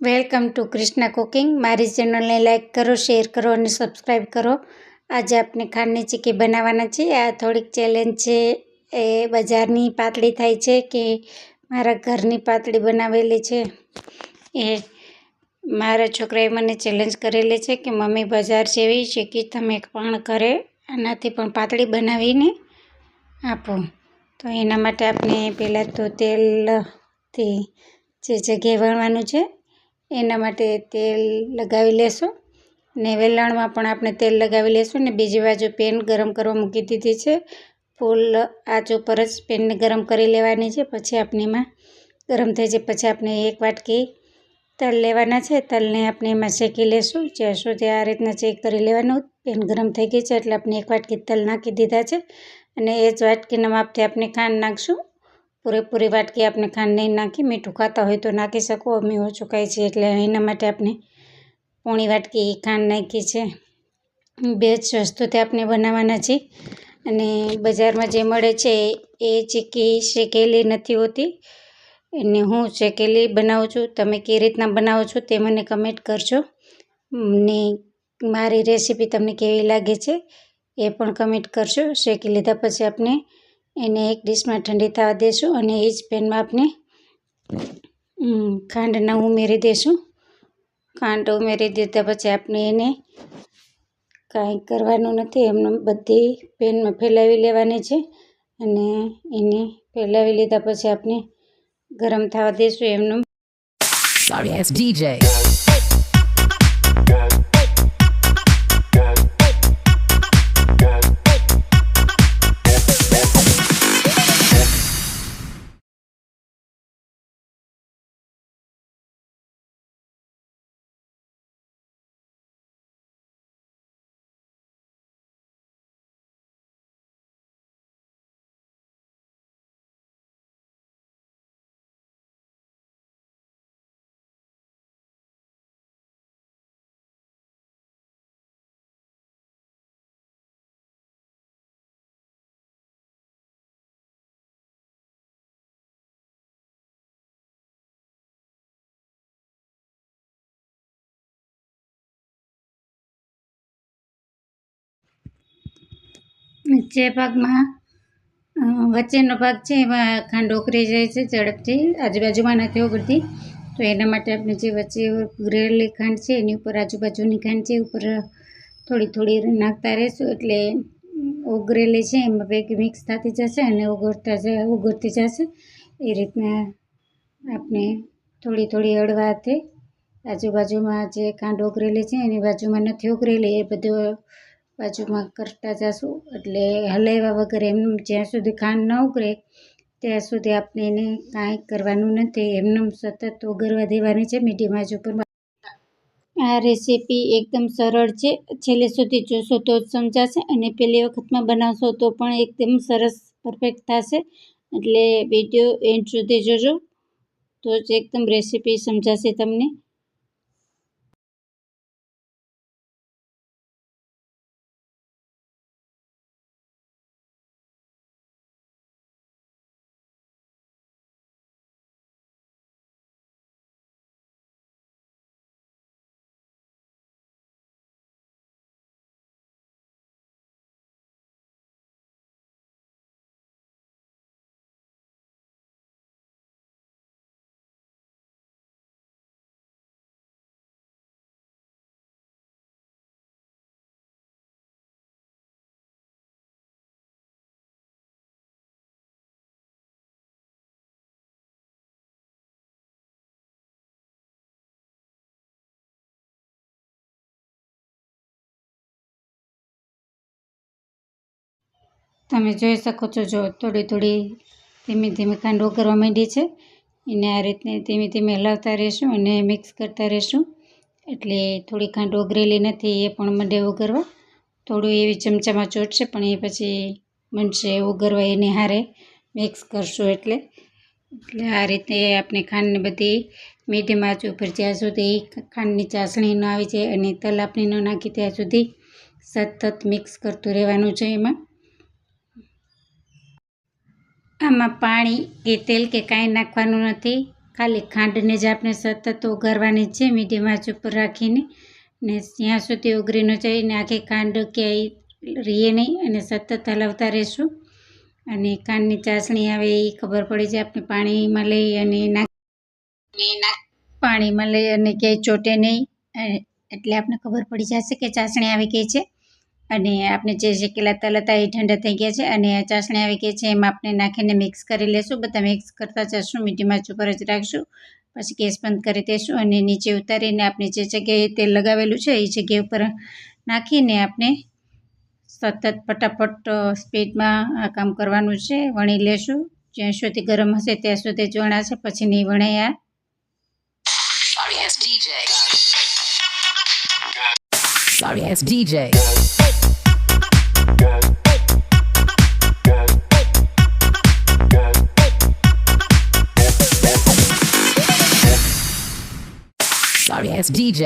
Welcome to Krishna cooking. મારી ચેનલને like કરો, શેર કરો અને સબસ્ક્રાઈબ કરો। આજે આપણે ખાંડની ચીક્કી બનાવવાના છીએ। આ થોડીક ચેલેન્જ છે। એ બજારની પાતળી થાય છે કે મારા ઘરની પાતળી બનાવેલી છે। એ મારા છોકરાએ મને ચેલેન્જ કરેલી છે કે મમ્મી બજાર જેવી ચીક્કી તમે પણ ઘરે આનાથી પણ પાતળી બનાવીને આપો। તો એના માટે આપણે પહેલાં તો તેલથી જે જગ્યાએ વણવાનું છે એના માટે તેલ લગાવી લેશું ને વેલણમાં પણ આપણે તેલ લગાવી લેશું ને બીજી બાજુ પેન ગરમ કરવા મૂકી દીધી છે। ફૂલ આંચ ઉપર જ પેનને ગરમ કરી લેવાની છે। પછી આપણે એમાં ગરમ થઈ જાય પછી આપણે એક વાટકી તલ લેવાના છે। તલને આપણે એમાં શેકી લેશું જ્યાં સુધી આ રીતના ચેક કરી લેવાનું। પેન ગરમ થઈ ગઈ છે એટલે આપણે એક વાટકી તલ નાખી દીધા છે અને એ જ વાટકીના માપથી આપણે ખાંડ નાખશું। પૂરેપૂરી વાટકી આપણે ખાંડ નહીં નાખી, મીઠું ખાતા હોય તો નાખી શકો, અમે ઓછું ખાઈએ છીએ એટલે એના માટે આપણે પોણી વાટકી ખાંડ નાખી છે। બે જ વસ્તુથી આપણે બનાવવાના છીએ અને બજારમાં જે મળે છે એ ચીક્કી શેકેલી નથી હોતી અને હું શેકેલી બનાવું છું। તમે કઈ રીતના બનાવો છો તે મને કમેન્ટ કરજો ને મારી રેસીપી તમને કેવી લાગે છે એ પણ કમેન્ટ કરજો। શેકી લીધા પછી આપણે એને એક ડીશમાં ઠંડી થવા દઈશું અને એ જ પેનમાં આપણે ખાંડના ઉમેરી દઈશું। ખાંડ ઉમેરી દીધા પછી આપણે એને કાંઈ કરવાનું નથી, એમને બધી પેનમાં ફેલાવી લેવાની છે અને એને ફેલાવી લીધા પછી આપણે ગરમ થવા દઈશું એમનું। Sorry ass DJ. જે ભાગમાં વચ્ચેનો ભાગ છે એમાં ખાંડ ઓગળી જાય છે ઝડપથી, આજુબાજુમાં નથી ઓગળતી। તો એના માટે આપણે જે વચ્ચે ઓગળેલી ખાંડ છે એની ઉપર આજુબાજુની ખાંડ છે ઉપર થોડી થોડી નાખતા રહીશું એટલે ઓગળેલી છે એમાં ભેગી મિક્સ થતી જશે અને ઓગળતી જશે। એ રીતના આપણે થોડી થોડી હળવા હાથે આજુબાજુમાં જે ખાંડ ઓગળેલી છે એની બાજુમાં નથી ઓગળેલી એ બધું બાજુમાં કરતા જશું એટલે હલાવ્યા વગર એમ જ્યાં સુધી ખાંડ ન ઓગળે ત્યાં સુધી આપણે એને કાંઈ કરવાનું નથી, એમને સતત ઓગળવા દેવાની છે મીડિયમ આંચ ઉપર। આ રેસીપી એકદમ સરળ છે, છેલ્લે સુધી જોશો તો જ સમજાશે અને પહેલી વખતમાં બનાવશો તો પણ એકદમ સરસ પરફેક્ટ થશે। એટલે વિડીયો એન્ડ સુધી જોજો તો જ એકદમ રેસીપી સમજાશે તમને। તમે જોઈ શકો છો, જો થોડી થોડી ધીમે ધીમે ખાંડ ઓગળવા માંડી છે એને આ રીતને ધીમે ધીમે હલાવતા રહેશું અને મિક્સ કરતા રહેશું એટલે થોડી ખાંડ ઓગળેલી નથી એ પણ મંડે ઓગળવા। થોડું એવી ચમચામાં ચોટશે પણ એ પછી બનશે ઓગળવા એને હારે મિક્સ કરશું એટલે આ રીતે આપણે ખાંડને બધી મીડિયમ આંચ ઉપર જ્યાં સુધી ખાંડની ચાસણી ન આવી જાય અને તલ આપણે ન નાખી ત્યાં સુધી સતત મિક્સ કરતું રહેવાનું છે એમાં। આમાં પાણી કે તેલ કે કાંઈ નાખવાનું નથી, ખાલી ખાંડને જ આપણે સતત ઓગાળવાની છે મીડિયમ આંચ ઉપર રાખીને, ને જ્યાં સુધી ઓગળી ન જાય ને આખી ખાંડ ક્યાંય રહીએ નહીં અને સતત હલાવતા રહેશું. અને ખાંડની ચાસણી આવે એ ખબર પડી જાય આપણે પાણીમાં લઈ અને પાણીમાં લઈ અને ક્યાંય ચોટે નહીં, એટલે આપણે ખબર પડી જશે કે ચાસણી આવી ગઈ છે. અને આપણે જે શેકેલા તલ હતા એ ઠંડા થઈ ગયા છે અને આ ચાસણી આવી ગઈ છે. એમાં આપણે નાખીને મિક્સ કરી લેશું. બધા મિક્સ કરતા જશું, મીડિયમ આંચ ઉપર જ રાખશું. પછી ગેસ બંધ કરી દઈશું અને નીચે ઉતારીને આપણે જે જગ્યાએ તેલ લગાવેલું છે એ જગ્યા ઉપર નાખીને આપણે સતત ફટાફટ સ્પીડમાં આ કામ કરવાનું છે. વણી લેશું. જ્યાં સુધી ગરમ હશે ત્યાં સુધી જ વણાશે, પછી નહીં વણાય. Sorry ass DJ. Sorry ass DJ. Sorry ass DJ.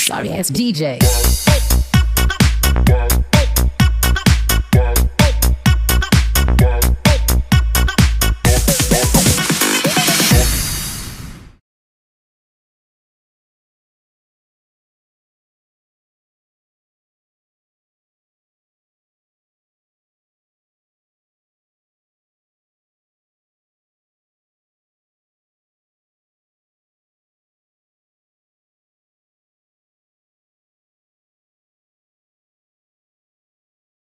Sorry ass DJ.